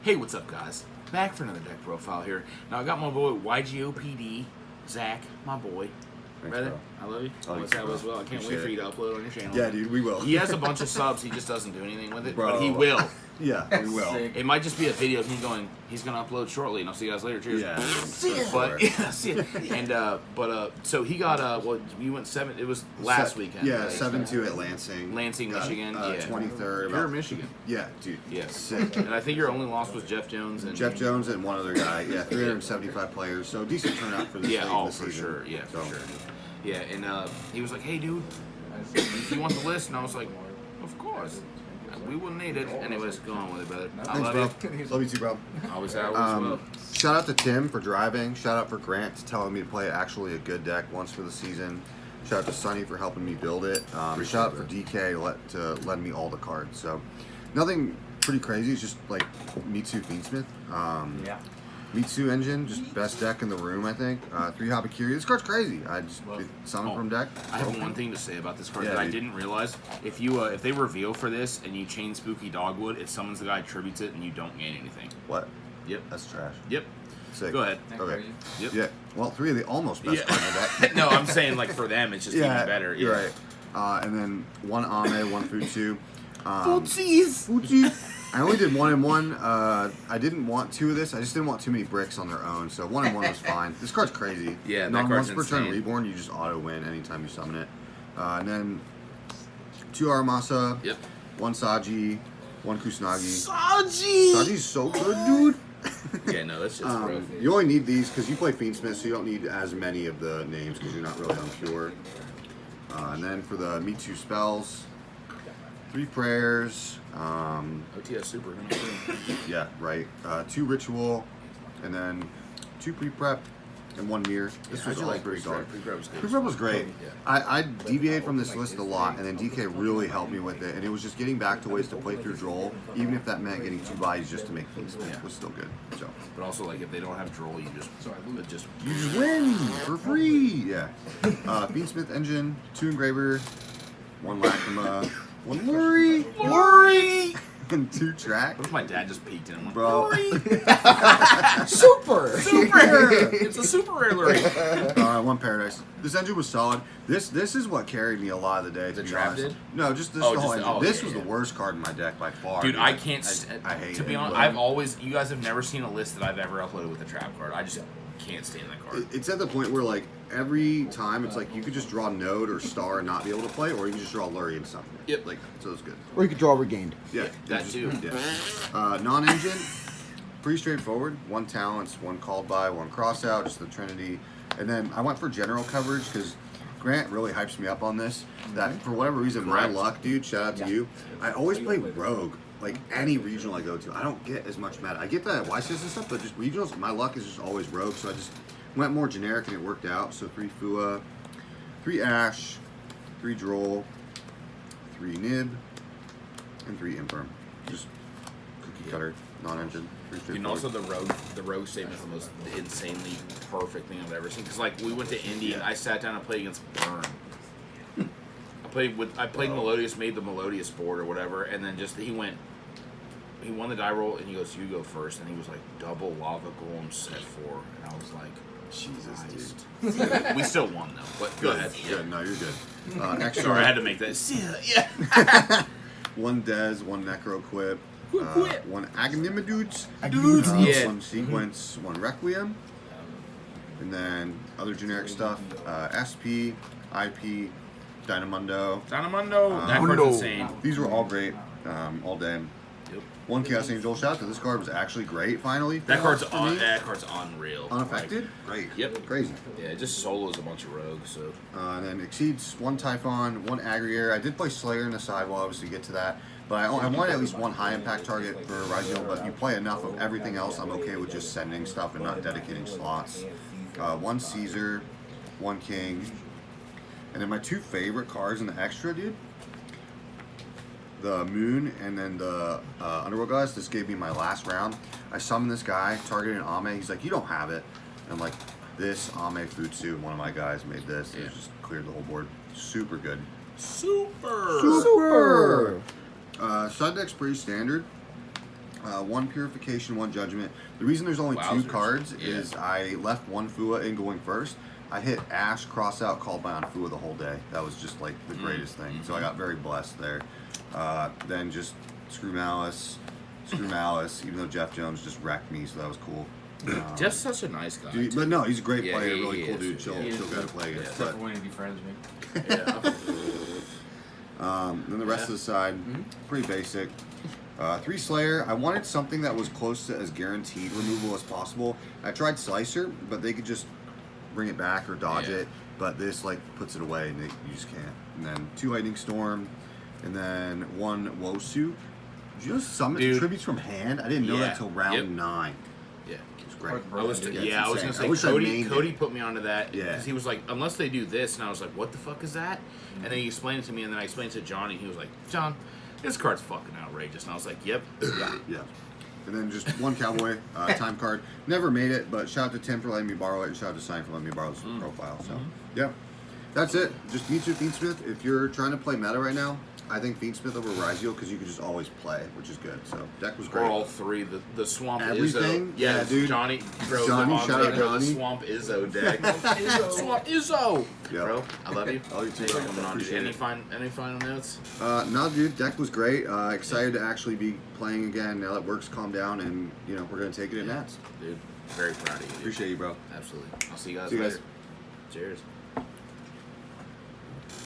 Hey, what's up, guys? Back for another deck profile here. Now, I got my boy YGOPD, Zach, my boy. Thanks, Brother, bro. I love you. Oh, I thanks, that bro. as well. I can't Appreciate wait for it. you to upload on your channel. Yeah, dude, we will. He has a bunch of subs. He just doesn't do anything with it, Bro. but he will. Yeah, we will. Sick. It might just be a video of him going, he's going to upload shortly, and I'll see you guys later. Cheers. Yeah. But, yeah, see it. And, so he got, you went 7, it was last weekend. Yeah, right? 7-2 at Lansing. Lansing, Got, Michigan. Yeah. 23rd. You're in Michigan. Yeah, dude. Yeah. Sick. And I think your only loss was Jeff Jones. And Jeff Jones and one other guy. Yeah, 375 players. So decent turnout for this Yeah, thing oh, this for season. sure. Yeah, So, for sure. Yeah, and he was like, hey, dude, you want the list? And I was like, of course. We wouldn't need it. Anyways, go on with it, brother. I Thanks, love bro. you. Love you too, bro. Always have as well. Shout out to Tim for driving. Shout out for Grant for telling me to play actually a good deck once for the season. Shout out to Sonny for helping me build it. Shout out for DK to lend me all the cards. So nothing pretty crazy. It's just like Mitsu Fiendsmith. Yeah. Mitsu engine, just best deck in the room, I think. 3 Habakiri. This card's crazy. I just summon from deck. I have one thing to say about this card Yeah, that I dude. didn't realize. If you if they reveal for this and you chain Spooky Dogwood, it summons the guy, tributes it, and you don't gain anything. What? Yep. That's trash. Yep. Sick. Go ahead. Okay. Yep. Yeah. Well, 3 of the almost best cards in the deck. No, I'm saying like for them, it's just even better. You're right. And then 1 Ame, 1 Futsu. Footsies. I only did 1 and 1. I didn't want 2 of this. I just didn't want too many bricks on their own. So 1 and 1 was fine. This card's crazy. Yeah, that card's once per turn insane. reborn, you just auto win anytime you summon it. And then 2 Aramasa. Yep. 1 Saji. 1 Kusanagi. Saji. Saji's so good, dude. Yeah, no, that's just rough. You only need these because you play Fiendsmith, so you don't need as many of the names because you're not really on pure. And then for the Mitsu spells, 3 prayers. OTS Super. Yeah, right. 2 ritual, and then 2 pre-prep, and 1 mirror. This was all pretty solid. Pre-prep was good. Pre-prep was great. Yeah. I deviated from this list a lot, and then DK really helped me with it, and it was just getting back to ways to play through Droll, even if that meant getting 2 buys just to make things spin. It was still good. So But also, like, if they don't have Droll, you just you just win for free. Yeah. Fiendsmith engine, 2 engraver, 1 lacrima, 1 lurry, and 2 track. What if my dad just peeked in and went, Bro. Super! It's a super rare lurry. 1 paradise. This engine was solid. This is what carried me a lot of the day. To The be trap honest. did? No, just this Oh, whole just engine. the- This yeah, was yeah. the worst card in my deck by far. Dude, I can't. I hate to it. be honest, but I've always. You guys have never seen a list that I've ever uploaded with a trap card. I just can't stand that card. It's at the point where like every time it's like you could just draw Node or Star and not be able to play, or you can just draw Lurry and something. Yep. Like so it's good. Or you could draw regained. Yeah, that it's too. Yeah. Non-engine, pretty straightforward. 1 talents, 1 called by, 1 cross out, just the Trinity, and then I went for general coverage because Grant really hypes me up on this. That for whatever reason, my Correct. luck, dude. Shout out to you. I always play Rogue. Like any regional I go to, I don't get as much meta. I get the YCS and stuff, but just regionals, my luck is just always Rogue. So I just went more generic and it worked out. So 3 Fua, 3 Ash, 3 Droll, 3 Nib, and 3 Infirm. Just cookie cutter, non-engine. And also the rogue statement is the most insanely perfect thing I've ever seen. Because like we went to Indy and I sat down and played against Burn. I played Melodious, made the Melodious board or whatever, and then just he won the die roll and he goes, you go first, and he was like double lava golem set 4, and I was like, Jesus, dude. We still won though, but go ahead. Good. No, you're good. Extra. Sorry, I had to make that. Yeah. 1 Des, 1 Necro Quip, Quip. 1 Agnimidudes, Yeah. 1 Sequence, 1 Requiem, and then other generic stuff, SP, IP, Dynamundo. Dynamundo. That card's Mundo. insane. These were all great, all day. Yep. 1 Chaos Angel. Shout out to this card was actually great finally. That card's for me. that card's unreal. Unaffected? Great. Yep. Crazy. Yeah, it just solos a bunch of rogues. So And then Exceeds, 1 Typhon, 1 Aggregator. I did play Slayer in the side, we'll obviously get to that. But I wanted at least 1 high impact target for Rising, but you play enough of everything else, I'm okay with just sending stuff and not dedicating slots. 1 Caesar, 1 King. And then my 2 favorite cards in the extra, dude. The Moon and then the Underworld Goddess. This gave me my last round. I summoned this guy, targeted Ame. He's like, you don't have it. And I'm like, this Ame Futsu, one of my guys made this. It just cleared the whole board. Super good. super. Super! Side deck's pretty standard. 1 Purification, 1 Judgment. The reason there's only 2 Wowzers. cards Yeah. is I left 1 Fua in going first. I hit Ash, cross out, called my on Fua the whole day. That was just like the greatest thing. So I got very blessed there. Then just Screw Malice, even though Jeff Jones just wrecked me, so that was cool. Jeff's such a nice guy. Dude, but no, he's a great Yeah, player, he really cool is. dude, chill He guy is to good. play against. Except for when he befriends me. Then the rest of the side, pretty basic. 3 Slayer. I wanted something that was close to as guaranteed removal as possible. I tried Slicer, but they could just bring it back or dodge it. But this like puts it away, and you just can't. And then 2 Lightning Storm, and then 1 Wosu. Did you know summon tributes from hand? I didn't know that until round 9. Yeah. It's great. I was it's I was insane. gonna I wish say I Cody. named Cody it. put me onto that Yeah. because he was like, unless they do this, and I was like, what the fuck is that? And then he explained it to me, and then I explained it to Johnny. He was like, John, this card's fucking outrageous. And I was like, yep. Yeah. And then just 1 Cowboy time card. Never made it, but shout out to Tim for letting me borrow it, and shout out to Sign for letting me borrow this profile. So, yeah. That's it. Just Mitsu Fiendsmith. If you're trying to play meta right now, I think Fiendsmith over Rizio because you can just always play, which is good. So, deck was Or great. all 3. The Swamp Everything? Izzo. Yeah, dude. Johnny throws Johnny, them on shout out there, Johnny. the Swamp Izzo deck. Swamp Izzo! Yep. Bro, I love you. Love you too, Thanks for bro. coming on, dude. Appreciate Any final notes? No, dude, deck was great. Excited to actually be playing again now that work's calmed down, and we're gonna take it at Nats. Dude, very proud of you. Dude. Appreciate you, bro. Absolutely. I'll see you guys See you later. guys. Cheers.